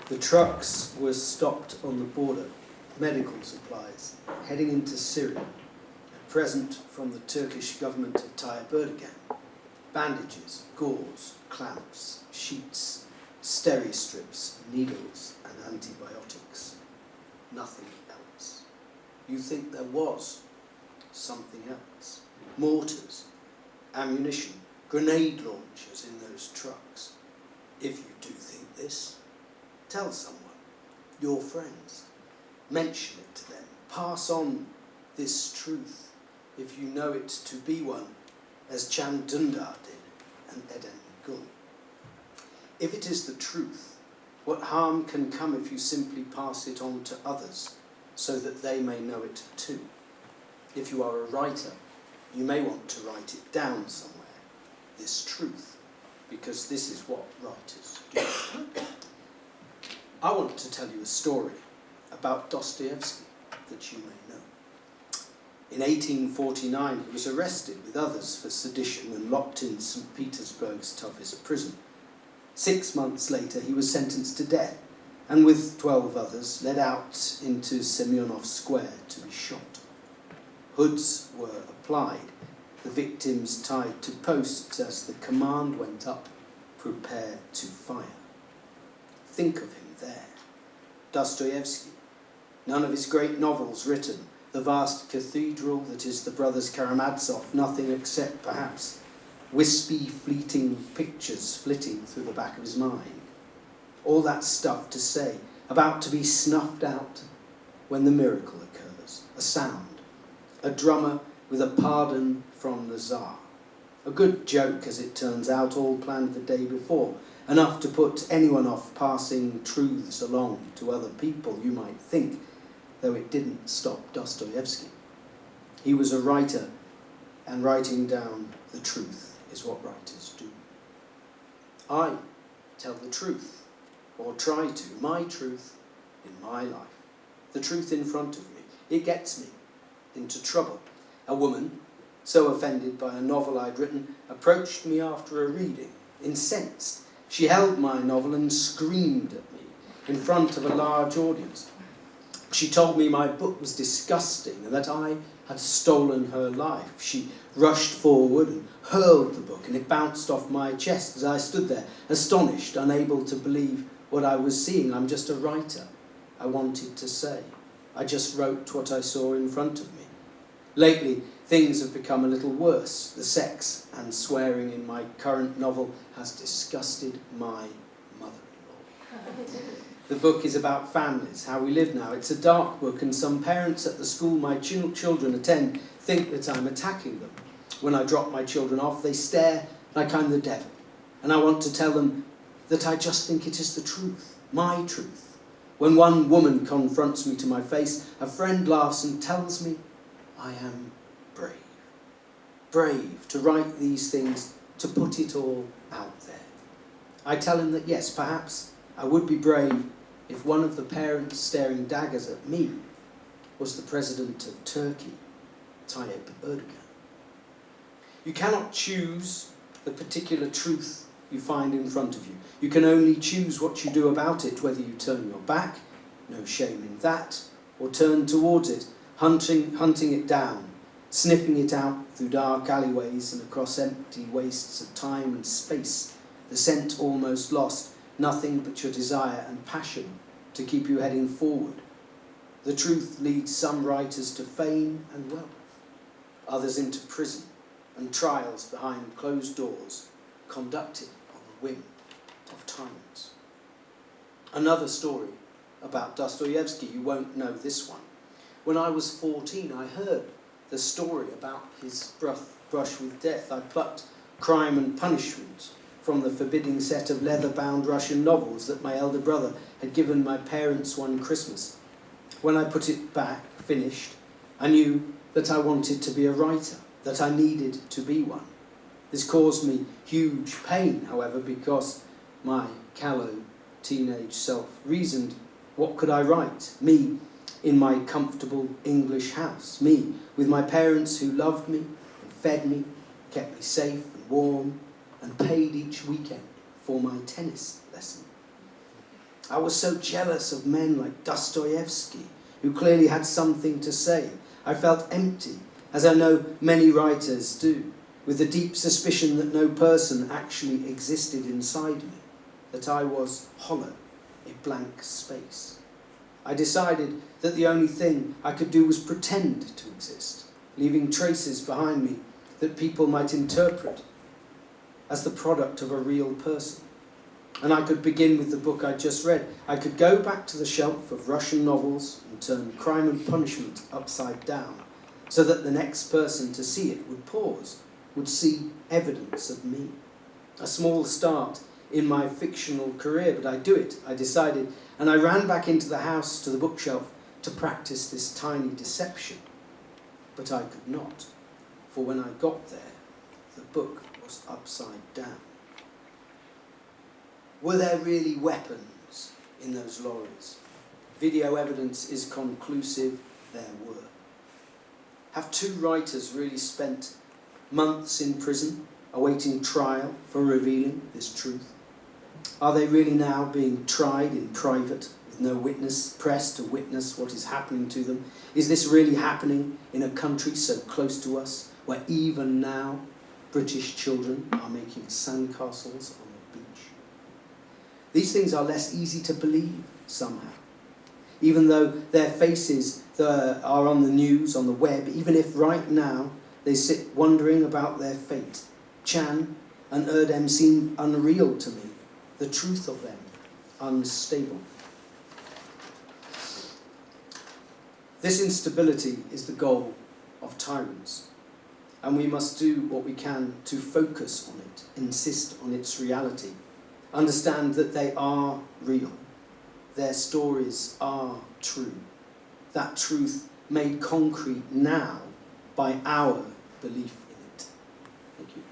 The trucks were stopped on the border, medical supplies, heading into Syria, a present from the Turkish government of Tayyip Erdogan, bandages, gauze, clamps, sheets, steri-strips, needles and antibiotics. Nothing else. You think there was something else. Mortars, ammunition, grenade launchers in those trucks. If you do think this, tell someone, your friends. Mention it to them. Pass on this truth, if you know it to be one, as Dündar did and Erdem Gül. If it is the truth, what harm can come if you simply pass it on to others, so that they may know it too? If you are a writer, you may want to write it down somewhere, this truth, because this is what writers do. I want to tell you a story about Dostoevsky that you may know. In 1849, he was arrested with others for sedition and locked in St. Petersburg's toughest prison. 6 months later, he was sentenced to death, and with 12 others, led out into Semyonov Square to be shot. Hoods were applied, the victims tied to posts as the command went up, prepare to fire. Think of him there. Dostoevsky, none of his great novels written, the vast cathedral that is the brothers Karamazov, nothing except perhaps wispy, fleeting pictures flitting through the back of his mind. All that stuff to say, about to be snuffed out when the miracle occurs. A sound, a drummer with a pardon from the Tsar. A good joke, as it turns out, all planned the day before. Enough to put anyone off passing truths along to other people, you might think, though it didn't stop Dostoevsky. He was a writer, and writing down the truth is what writers do. I tell the truth, or try to, my truth in my life. The truth in front of me. It gets me into trouble. A woman, so offended by a novel I'd written, approached me after a reading, incensed. She held my novel and screamed at me in front of a large audience. She told me my book was disgusting and that I had stolen her life. She rushed forward and hurled the book, and it bounced off my chest as I stood there, astonished, unable to believe what I was seeing. I'm just a writer. I wanted to say. I just wrote what I saw in front of me. Lately, things have become a little worse. The sex and swearing in my current novel has disgusted my mother-in-law. The book is about families, how we live now. It's a dark book, and some parents at the school my children attend think that I'm attacking them. When I drop my children off, they stare like I'm the devil. And I want to tell them that I just think it is the truth, my truth. When one woman confronts me to my face, a friend laughs and tells me I am brave. Brave to write these things, to put it all out there. I tell him that yes, perhaps I would be brave if one of the parents staring daggers at me was the president of Turkey, Tayyip Erdogan. You cannot choose the particular truth you find in front of you. You can only choose what you do about it, whether you turn your back, no shame in that, or turn towards it, hunting it down, sniffing it out through dark alleyways and across empty wastes of time and space, the scent almost lost, nothing but your desire and passion to keep you heading forward. The truth leads some writers to fame and wealth, others into prison and trials behind closed doors, conducted on the whim of tyrants. Another story about Dostoevsky, you won't know this one. When I was 14, I heard the story about his brush with death. I plucked Crime and Punishment from the forbidding set of leather-bound Russian novels that my elder brother had given my parents one Christmas. When I put it back, finished, I knew that I wanted to be a writer, that I needed to be one. This caused me huge pain, however, because my callow teenage self reasoned, what could I write? Me, in my comfortable English house. Me, with my parents who loved me and fed me, kept me safe and warm, and paid each weekend for my tennis lesson. I was so jealous of men like Dostoevsky, who clearly had something to say. I felt empty, as I know many writers do, with the deep suspicion that no person actually existed inside me, that I was hollow, a blank space. I decided that the only thing I could do was pretend to exist, leaving traces behind me that people might interpret as the product of a real person. And I could begin with the book I'd just read. I could go back to the shelf of Russian novels and turn Crime and Punishment upside down, so that the next person to see it would pause, would see evidence of me. A small start in my fictional career, but I'd do it, I decided, and I ran back into the house to the bookshelf to practice this tiny deception. But I could not, for when I got there, the book was upside down. Were there really weapons in those lorries? Video evidence is conclusive, there were. Have two writers really spent months in prison, awaiting trial for revealing this truth? Are they really now being tried in private, with no witness, press to witness what is happening to them? Is this really happening in a country so close to us, where even now British children are making sandcastles on the beach? These things are less easy to believe, somehow. Even though their faces are on the news, on the web, even if right now they sit wondering about their fate. Chan and Erdem seem unreal to me, the truth of them unstable. This instability is the goal of tyrants, and we must do what we can to focus on it, insist on its reality, understand that they are real, their stories are true, that truth made concrete now by our belief in it. Thank you.